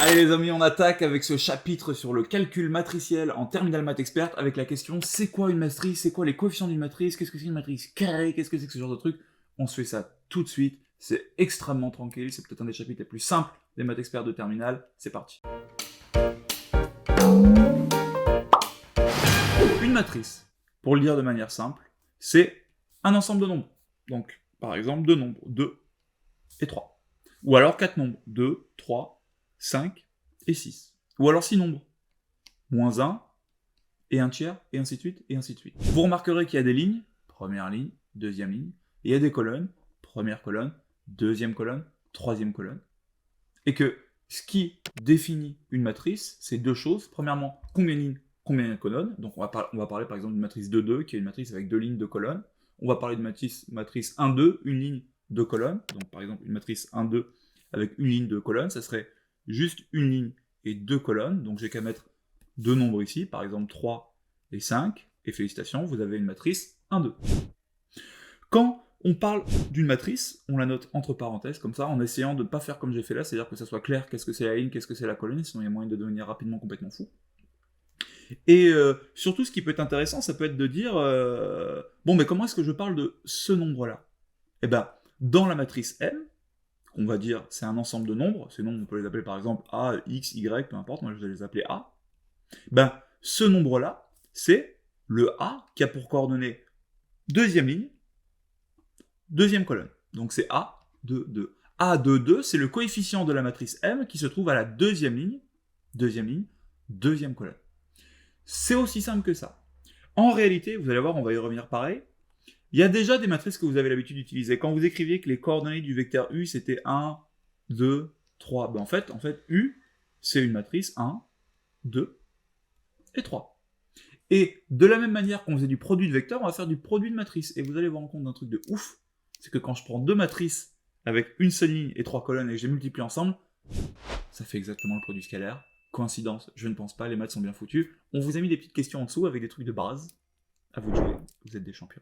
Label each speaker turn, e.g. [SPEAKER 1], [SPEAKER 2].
[SPEAKER 1] Allez les amis, on attaque avec ce chapitre sur le calcul matriciel en Terminal Math Expert avec la question c'est quoi une matrice, c'est quoi les coefficients d'une matrice, qu'est-ce que c'est une matrice carrée, qu'est-ce que c'est que ce genre de truc. On se fait ça tout de suite, c'est extrêmement tranquille, c'est peut-être un des chapitres les plus simples des maths experts de Terminal, c'est parti. Une matrice, pour le dire de manière simple, c'est un ensemble de nombres. Donc, par exemple, deux nombres, 2 et 3. Ou alors 4 nombres, 2, 3, 5 et 6. Ou alors 6 nombres, moins 1 et 1 tiers, et ainsi de suite, et ainsi de suite. Vous remarquerez qu'il y a des lignes, première ligne, deuxième ligne, et il y a des colonnes, première colonne, deuxième colonne, troisième colonne. Et que ce qui définit une matrice, c'est deux choses. Premièrement, combien de lignes, combien de colonnes. Donc on va parler par exemple d'une matrice 2-2, qui est une matrice avec deux lignes, deux colonnes. On va parler de matrice 1-2, une ligne, deux colonnes. Donc par exemple une matrice 1-2 avec une ligne, deux colonnes, ça serait juste une ligne et deux colonnes. Donc j'ai qu'à mettre deux nombres ici, par exemple 3 et 5. Et félicitations, vous avez une matrice 1-2. Quand on parle d'une matrice, on la note entre parenthèses, comme ça, en essayant de ne pas faire comme j'ai fait là, c'est-à-dire que ça soit clair qu'est-ce que c'est la ligne, qu'est-ce que c'est la colonne, sinon il y a moyen de devenir rapidement complètement fou. Et surtout, ce qui peut être intéressant, ça peut être de dire bon, mais comment est-ce que je parle de ce nombre-là? Eh bien, dans la matrice M, on va dire c'est un ensemble de nombres, ces nombres on peut les appeler par exemple A, X, Y, peu importe, moi je vais les appeler A. Ben, ce nombre-là, c'est le A qui a pour coordonnée deuxième ligne, deuxième colonne. Donc c'est A, 2, 2. A, 2, 2, c'est le coefficient de la matrice M qui se trouve à la deuxième ligne, deuxième colonne. C'est aussi simple que ça. En réalité, vous allez voir, on va y revenir pareil, il y a déjà des matrices que vous avez l'habitude d'utiliser. Quand vous écriviez que les coordonnées du vecteur U, c'était 1, 2, 3, ben en fait, U, c'est une matrice 1, 2 et 3. Et de la même manière qu'on faisait du produit de vecteurs, on va faire du produit de matrice. Et vous allez vous rendre compte d'un truc de ouf, c'est que quand je prends deux matrices avec une seule ligne et trois colonnes et que je les multiplie ensemble, ça fait exactement le produit scalaire. Coïncidence, je ne pense pas, les maths sont bien foutus. On vous a mis des petites questions en dessous avec des trucs de base. À vous de jouer, vous êtes des champions.